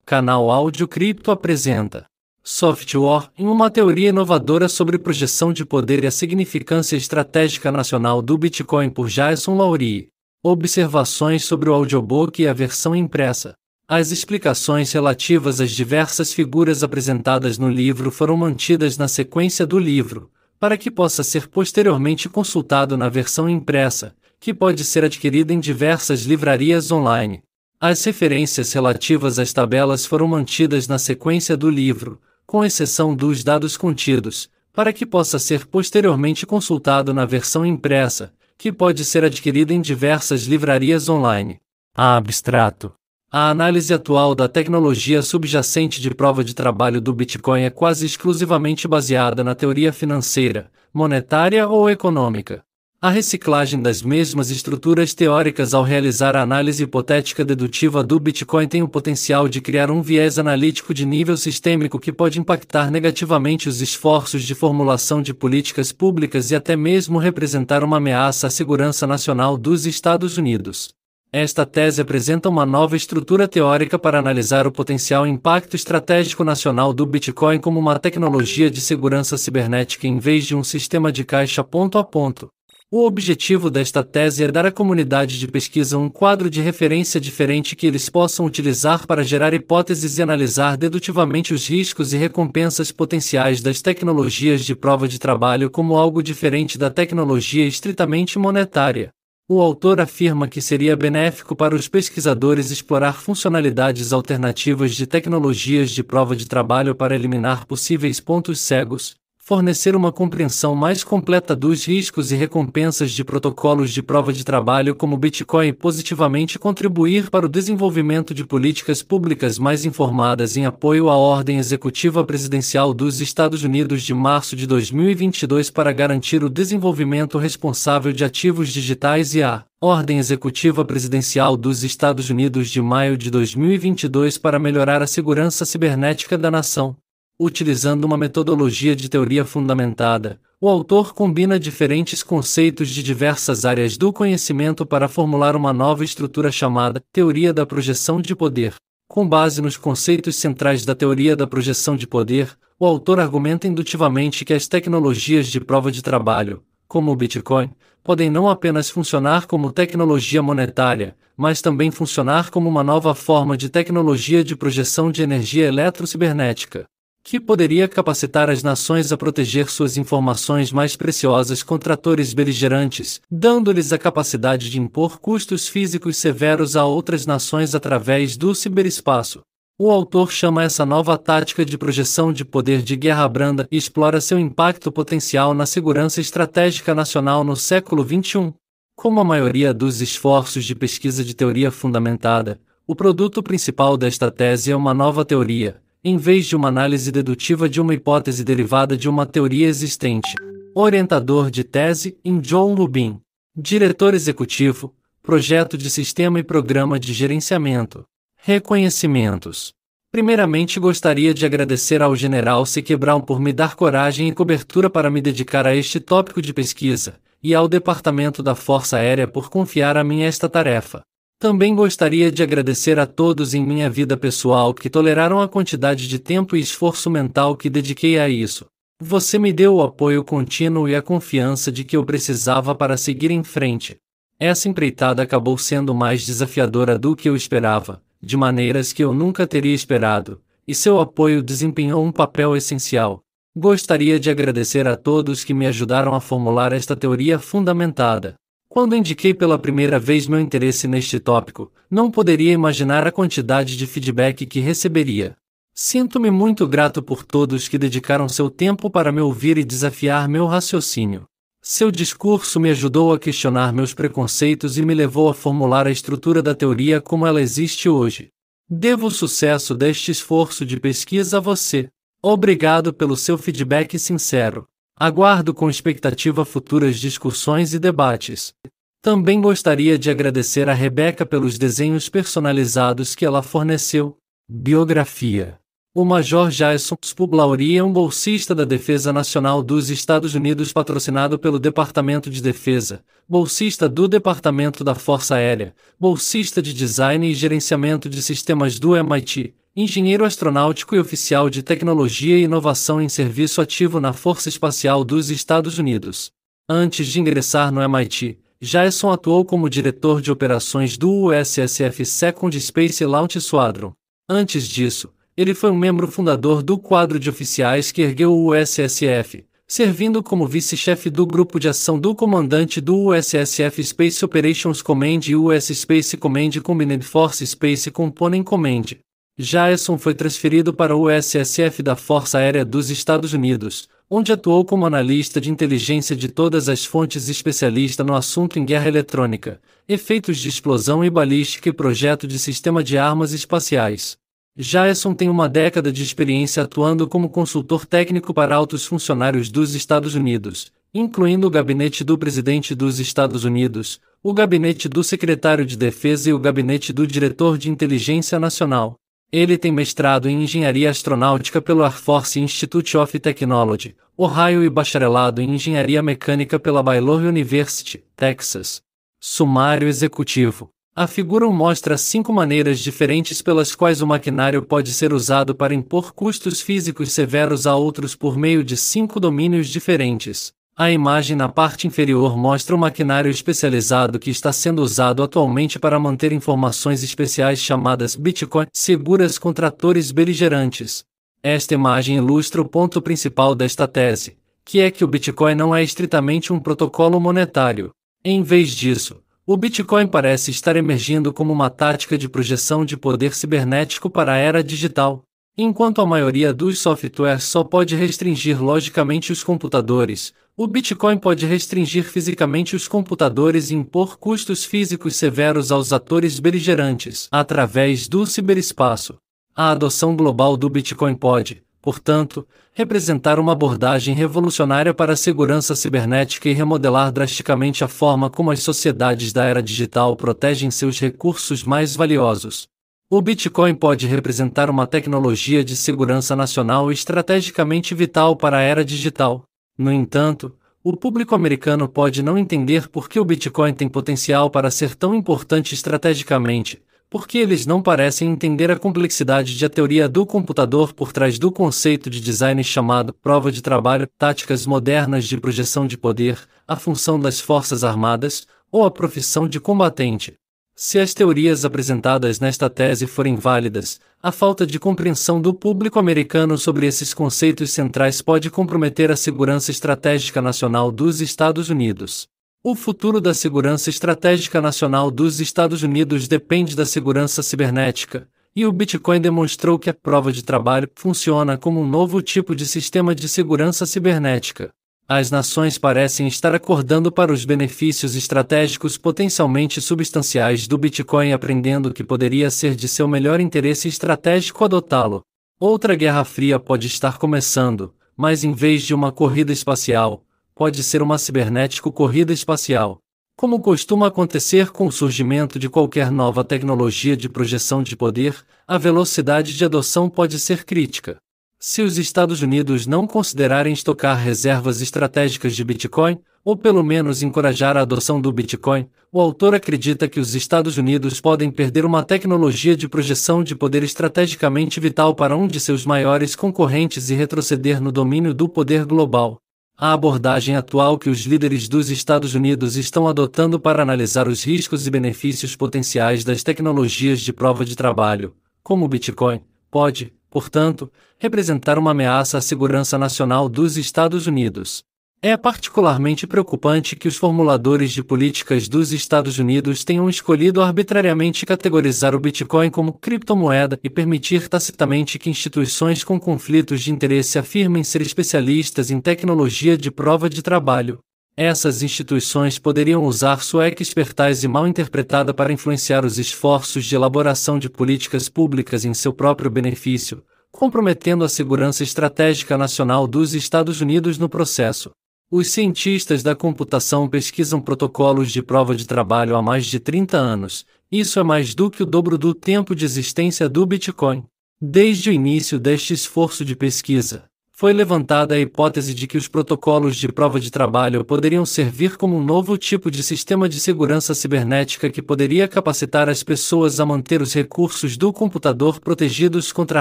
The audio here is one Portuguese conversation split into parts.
Canal Áudio Cripto apresenta Software em uma teoria inovadora sobre projeção de poder e a significância estratégica nacional do Bitcoin por Jason Laurie. Observações sobre o audiobook e a versão impressa. As explicações relativas às diversas figuras apresentadas no livro foram mantidas na sequência do livro, para que possa ser posteriormente consultado na versão impressa, que pode ser adquirida em diversas livrarias online. As referências relativas às tabelas foram mantidas na sequência do livro, com exceção dos dados contidos, para que possa ser posteriormente consultado na versão impressa, que pode ser adquirida em diversas livrarias online. Abstrato. A análise atual da tecnologia subjacente de prova de trabalho do Bitcoin é quase exclusivamente baseada na teoria financeira, monetária ou econômica. A reciclagem das mesmas estruturas teóricas ao realizar a análise hipotética dedutiva do Bitcoin tem o potencial de criar um viés analítico de nível sistêmico que pode impactar negativamente os esforços de formulação de políticas públicas e até mesmo representar uma ameaça à segurança nacional dos Estados Unidos. Esta tese apresenta uma nova estrutura teórica para analisar o potencial impacto estratégico nacional do Bitcoin como uma tecnologia de segurança cibernética em vez de um sistema de caixa ponto a ponto. O objetivo desta tese é dar à comunidade de pesquisa um quadro de referência diferente que eles possam utilizar para gerar hipóteses e analisar dedutivamente os riscos e recompensas potenciais das tecnologias de prova de trabalho como algo diferente da tecnologia estritamente monetária. O autor afirma que seria benéfico para os pesquisadores explorar funcionalidades alternativas de tecnologias de prova de trabalho para eliminar possíveis pontos cegos, fornecer uma compreensão mais completa dos riscos e recompensas de protocolos de prova de trabalho como Bitcoin e positivamente contribuir para o desenvolvimento de políticas públicas mais informadas em apoio à Ordem Executiva Presidencial dos Estados Unidos de março de 2022 para garantir o desenvolvimento responsável de ativos digitais e a Ordem Executiva Presidencial dos Estados Unidos de maio de 2022 para melhorar a segurança cibernética da nação. Utilizando uma metodologia de teoria fundamentada, o autor combina diferentes conceitos de diversas áreas do conhecimento para formular uma nova estrutura chamada Teoria da Projeção de Poder. Com base nos conceitos centrais da teoria da projeção de poder, o autor argumenta indutivamente que as tecnologias de prova de trabalho, como o Bitcoin, podem não apenas funcionar como tecnologia monetária, mas também funcionar como uma nova forma de tecnologia de projeção de energia eletrocibernética, que poderia capacitar as nações a proteger suas informações mais preciosas contra atores beligerantes, dando-lhes a capacidade de impor custos físicos severos a outras nações através do ciberespaço. O autor chama essa nova tática de projeção de poder de guerra branda e explora seu impacto potencial na segurança estratégica nacional no século XXI. Como a maioria dos esforços de pesquisa de teoria fundamentada, o produto principal desta tese é uma nova teoria, em vez de uma análise dedutiva de uma hipótese derivada de uma teoria existente. Orientador de tese, John Lubin. Diretor executivo, Projeto de Sistema e Programa de Gerenciamento. Reconhecimentos. Primeiramente gostaria de agradecer ao General C.Q. Brown por me dar coragem e cobertura para me dedicar a este tópico de pesquisa, e ao Departamento da Força Aérea por confiar a mim esta tarefa. Também gostaria de agradecer a todos em minha vida pessoal que toleraram a quantidade de tempo e esforço mental que dediquei a isso. Você me deu o apoio contínuo e a confiança de que eu precisava para seguir em frente. Essa empreitada acabou sendo mais desafiadora do que eu esperava, de maneiras que eu nunca teria esperado, e seu apoio desempenhou um papel essencial. Gostaria de agradecer a todos que me ajudaram a formular esta teoria fundamentada. Quando indiquei pela primeira vez meu interesse neste tópico, não poderia imaginar a quantidade de feedback que receberia. Sinto-me muito grato por todos que dedicaram seu tempo para me ouvir e desafiar meu raciocínio. Seu discurso me ajudou a questionar meus preconceitos e me levou a formular a estrutura da teoria como ela existe hoje. Devo o sucesso deste esforço de pesquisa a você. Obrigado pelo seu feedback sincero. Aguardo com expectativa futuras discussões e debates. Também gostaria de agradecer a Rebeca pelos desenhos personalizados que ela forneceu. Biografia. O Major Jason Laurie é um bolsista da Defesa Nacional dos Estados Unidos patrocinado pelo Departamento de Defesa, bolsista do Departamento da Força Aérea, bolsista de Design e Gerenciamento de Sistemas do MIT, engenheiro astronáutico e oficial de tecnologia e inovação em serviço ativo na Força Espacial dos Estados Unidos. Antes de ingressar no MIT, Jason atuou como diretor de operações do USSF Second Space Launch Squadron. Antes disso, ele foi um membro fundador do quadro de oficiais que ergueu o USSF, servindo como vice-chefe do grupo de ação do comandante do USSF Space Operations Command e US Space Command Combined Force Space Component Command. Jason foi transferido para o USSF da Força Aérea dos Estados Unidos, onde atuou como analista de inteligência de todas as fontes e especialista no assunto em guerra eletrônica, efeitos de explosão e balística e projeto de sistema de armas espaciais. Jason tem uma década de experiência atuando como consultor técnico para altos funcionários dos Estados Unidos, incluindo o gabinete do presidente dos Estados Unidos, o gabinete do secretário de Defesa e o gabinete do diretor de inteligência nacional. Ele tem mestrado em engenharia astronáutica pelo Air Force Institute of Technology, Ohio e bacharelado em engenharia mecânica pela Baylor University, Texas. Sumário executivo. A figura mostra 5 maneiras diferentes pelas quais o maquinário pode ser usado para impor custos físicos severos a outros por meio de 5 domínios diferentes. A imagem na parte inferior mostra um maquinário especializado que está sendo usado atualmente para manter informações especiais chamadas Bitcoin seguras contra atores beligerantes. Esta imagem ilustra o ponto principal desta tese, que é que o Bitcoin não é estritamente um protocolo monetário. Em vez disso, o Bitcoin parece estar emergindo como uma tática de projeção de poder cibernético para a era digital. Enquanto a maioria dos softwares só pode restringir logicamente os computadores, o Bitcoin pode restringir fisicamente os computadores e impor custos físicos severos aos atores beligerantes através do ciberespaço. A adoção global do Bitcoin pode, portanto, representar uma abordagem revolucionária para a segurança cibernética e remodelar drasticamente a forma como as sociedades da era digital protegem seus recursos mais valiosos. O Bitcoin pode representar uma tecnologia de segurança nacional estrategicamente vital para a era digital. No entanto, o público americano pode não entender por que o Bitcoin tem potencial para ser tão importante estrategicamente, porque eles não parecem entender a complexidade de a teoria do computador por trás do conceito de design chamado prova de trabalho, táticas modernas de projeção de poder, a função das forças armadas, ou a profissão de combatente. Se as teorias apresentadas nesta tese forem válidas, a falta de compreensão do público americano sobre esses conceitos centrais pode comprometer a segurança estratégica nacional dos Estados Unidos. O futuro da segurança estratégica nacional dos Estados Unidos depende da segurança cibernética, e o Bitcoin demonstrou que a prova de trabalho funciona como um novo tipo de sistema de segurança cibernética. As nações parecem estar acordando para os benefícios estratégicos potencialmente substanciais do Bitcoin e aprendendo que poderia ser de seu melhor interesse estratégico adotá-lo. Outra Guerra Fria pode estar começando, mas em vez de uma corrida espacial, pode ser uma cibernético-corrida espacial. Como costuma acontecer com o surgimento de qualquer nova tecnologia de projeção de poder, a velocidade de adoção pode ser crítica. Se os Estados Unidos não considerarem estocar reservas estratégicas de Bitcoin, ou pelo menos encorajar a adoção do Bitcoin, o autor acredita que os Estados Unidos podem perder uma tecnologia de projeção de poder estrategicamente vital para um de seus maiores concorrentes e retroceder no domínio do poder global. A abordagem atual que os líderes dos Estados Unidos estão adotando para analisar os riscos e benefícios potenciais das tecnologias de prova de trabalho, como o Bitcoin, pode, portanto, representar uma ameaça à segurança nacional dos Estados Unidos. É particularmente preocupante que os formuladores de políticas dos Estados Unidos tenham escolhido arbitrariamente categorizar o Bitcoin como criptomoeda e permitir tacitamente que instituições com conflitos de interesse afirmem ser especialistas em tecnologia de prova de trabalho. Essas instituições poderiam usar sua expertise mal interpretada para influenciar os esforços de elaboração de políticas públicas em seu próprio benefício, comprometendo a segurança estratégica nacional dos Estados Unidos no processo. Os cientistas da computação pesquisam protocolos de prova de trabalho há mais de 30 anos. Isso é mais do que o dobro do tempo de existência do Bitcoin. Desde o início deste esforço de pesquisa, foi levantada a hipótese de que os protocolos de prova de trabalho poderiam servir como um novo tipo de sistema de segurança cibernética que poderia capacitar as pessoas a manter os recursos do computador protegidos contra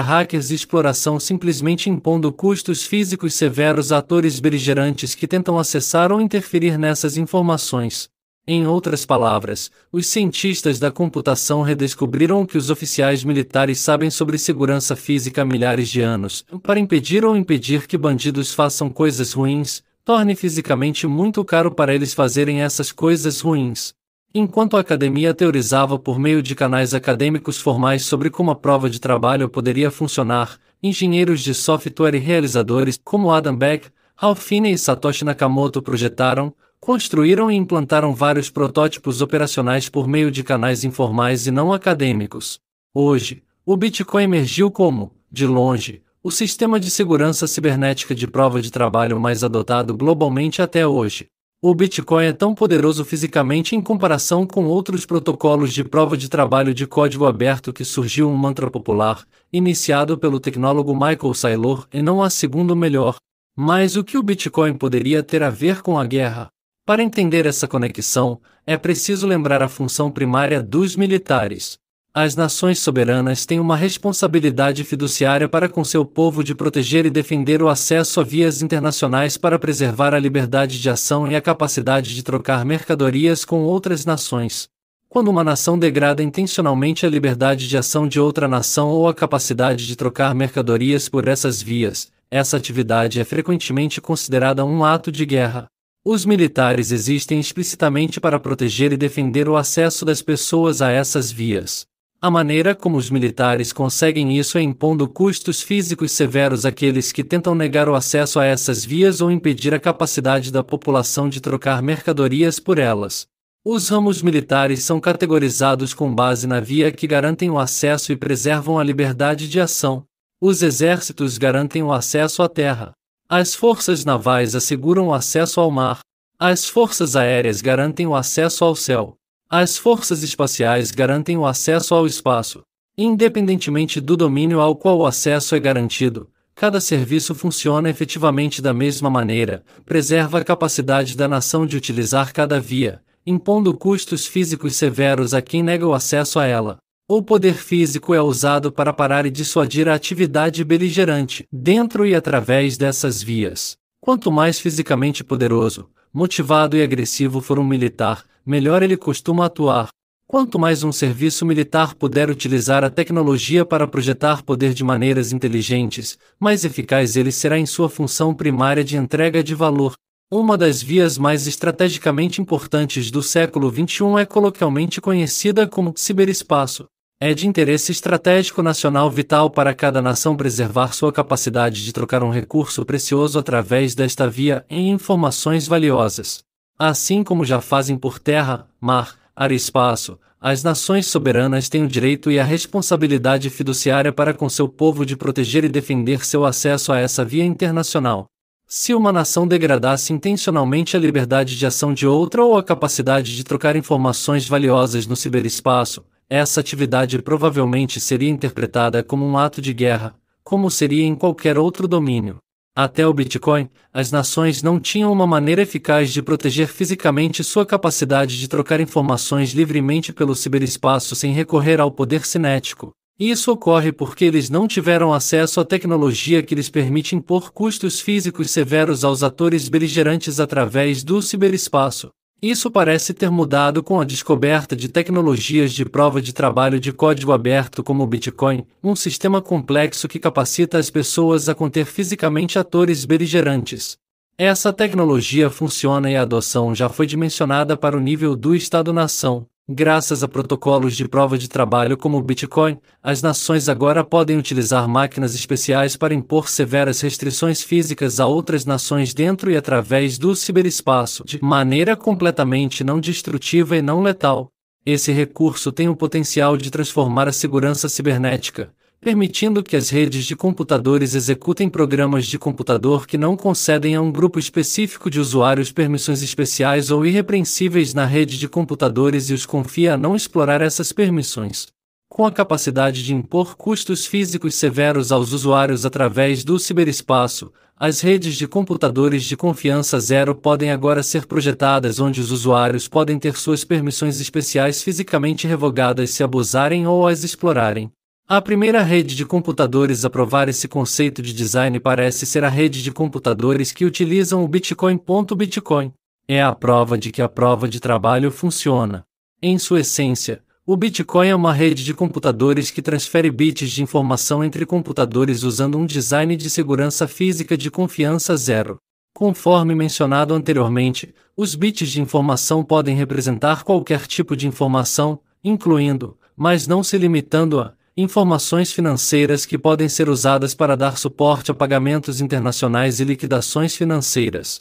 hackers e exploração, simplesmente impondo custos físicos severos a atores beligerantes que tentam acessar ou interferir nessas informações. Em outras palavras, os cientistas da computação redescobriram o que os oficiais militares sabem sobre segurança física há milhares de anos, para impedir ou impedir que bandidos façam coisas ruins, torne fisicamente muito caro para eles fazerem essas coisas ruins. Enquanto a academia teorizava por meio de canais acadêmicos formais sobre como a prova de trabalho poderia funcionar, engenheiros de software e realizadores como Adam Beck, Ralph Finney e Satoshi Nakamoto projetaram, construíram e implantaram vários protótipos operacionais por meio de canais informais e não acadêmicos. Hoje, o Bitcoin emergiu como, de longe, o sistema de segurança cibernética de prova de trabalho mais adotado globalmente até hoje. O Bitcoin é tão poderoso fisicamente em comparação com outros protocolos de prova de trabalho de código aberto que surgiu um mantra popular, iniciado pelo tecnólogo Michael Saylor, e não há segundo melhor. Mas o que o Bitcoin poderia ter a ver com a guerra? Para entender essa conexão, é preciso lembrar a função primária dos militares. As nações soberanas têm uma responsabilidade fiduciária para com seu povo de proteger e defender o acesso a vias internacionais para preservar a liberdade de ação e a capacidade de trocar mercadorias com outras nações. Quando uma nação degrada intencionalmente a liberdade de ação de outra nação ou a capacidade de trocar mercadorias por essas vias, essa atividade é frequentemente considerada um ato de guerra. Os militares existem explicitamente para proteger e defender o acesso das pessoas a essas vias. A maneira como os militares conseguem isso é impondo custos físicos severos àqueles que tentam negar o acesso a essas vias ou impedir a capacidade da população de trocar mercadorias por elas. Os ramos militares são categorizados com base na via que garantem o acesso e preservam a liberdade de ação. Os exércitos garantem o acesso à terra. As forças navais asseguram o acesso ao mar. As forças aéreas garantem o acesso ao céu. As forças espaciais garantem o acesso ao espaço. Independentemente do domínio ao qual o acesso é garantido, cada serviço funciona efetivamente da mesma maneira, preserva a capacidade da nação de utilizar cada via, impondo custos físicos severos a quem nega o acesso a ela. O poder físico é usado para parar e dissuadir a atividade beligerante, dentro e através dessas vias. Quanto mais fisicamente poderoso, motivado e agressivo for um militar, melhor ele costuma atuar. Quanto mais um serviço militar puder utilizar a tecnologia para projetar poder de maneiras inteligentes, mais eficaz ele será em sua função primária de entrega de valor. Uma das vias mais estrategicamente importantes do século XXI é coloquialmente conhecida como ciberespaço. É de interesse estratégico nacional vital para cada nação preservar sua capacidade de trocar um recurso precioso através desta via em informações valiosas. Assim como já fazem por terra, mar, ar e espaço, as nações soberanas têm o direito e a responsabilidade fiduciária para com seu povo de proteger e defender seu acesso a essa via internacional. Se uma nação degradasse intencionalmente a liberdade de ação de outra ou a capacidade de trocar informações valiosas no ciberespaço, essa atividade provavelmente seria interpretada como um ato de guerra, como seria em qualquer outro domínio. Até o Bitcoin, as nações não tinham uma maneira eficaz de proteger fisicamente sua capacidade de trocar informações livremente pelo ciberespaço sem recorrer ao poder cinético. Isso ocorre porque eles não tiveram acesso à tecnologia que lhes permite impor custos físicos severos aos atores beligerantes através do ciberespaço. Isso parece ter mudado com a descoberta de tecnologias de prova de trabalho de código aberto como o Bitcoin, um sistema complexo que capacita as pessoas a conter fisicamente atores beligerantes. Essa tecnologia funciona e a adoção já foi dimensionada para o nível do Estado-nação. Graças a protocolos de prova de trabalho como o Bitcoin, as nações agora podem utilizar máquinas especiais para impor severas restrições físicas a outras nações dentro e através do ciberespaço, de maneira completamente não destrutiva e não letal. Esse recurso tem o potencial de transformar a segurança cibernética, permitindo que as redes de computadores executem programas de computador que não concedem a um grupo específico de usuários permissões especiais ou irrepreensíveis na rede de computadores e os confia a não explorar essas permissões. Com a capacidade de impor custos físicos severos aos usuários através do ciberespaço, as redes de computadores de confiança zero podem agora ser projetadas onde os usuários podem ter suas permissões especiais fisicamente revogadas se abusarem ou as explorarem. A primeira rede de computadores a provar esse conceito de design parece ser a rede de computadores que utilizam o Bitcoin. Bitcoin é a prova de que a prova de trabalho funciona. Em sua essência, o Bitcoin é uma rede de computadores que transfere bits de informação entre computadores usando um design de segurança física de confiança zero. Conforme mencionado anteriormente, os bits de informação podem representar qualquer tipo de informação, incluindo, mas não se limitando a, informações financeiras que podem ser usadas para dar suporte a pagamentos internacionais e liquidações financeiras.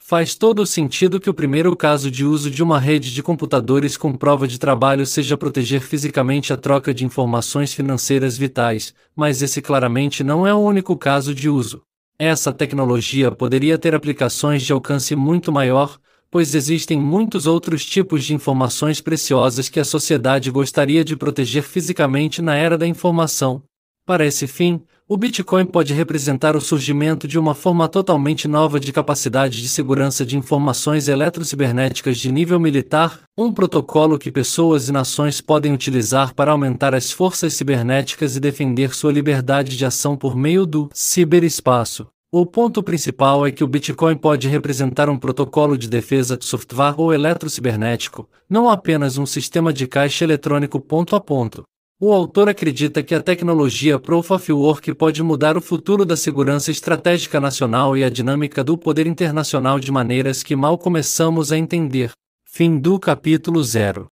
Faz todo o sentido que o primeiro caso de uso de uma rede de computadores com prova de trabalho seja proteger fisicamente a troca de informações financeiras vitais, mas esse claramente não é o único caso de uso. Essa tecnologia poderia ter aplicações de alcance muito maior, pois existem muitos outros tipos de informações preciosas que a sociedade gostaria de proteger fisicamente na era da informação. Para esse fim, o Bitcoin pode representar o surgimento de uma forma totalmente nova de capacidade de segurança de informações eletrocibernéticas de nível militar, um protocolo que pessoas e nações podem utilizar para aumentar as forças cibernéticas e defender sua liberdade de ação por meio do ciberespaço. O ponto principal é que o Bitcoin pode representar um protocolo de defesa de software ou eletrocibernético, não apenas um sistema de caixa eletrônico ponto a ponto. O autor acredita que a tecnologia Proof of Work pode mudar o futuro da segurança estratégica nacional e a dinâmica do poder internacional de maneiras que mal começamos a entender. Fim do capítulo 0.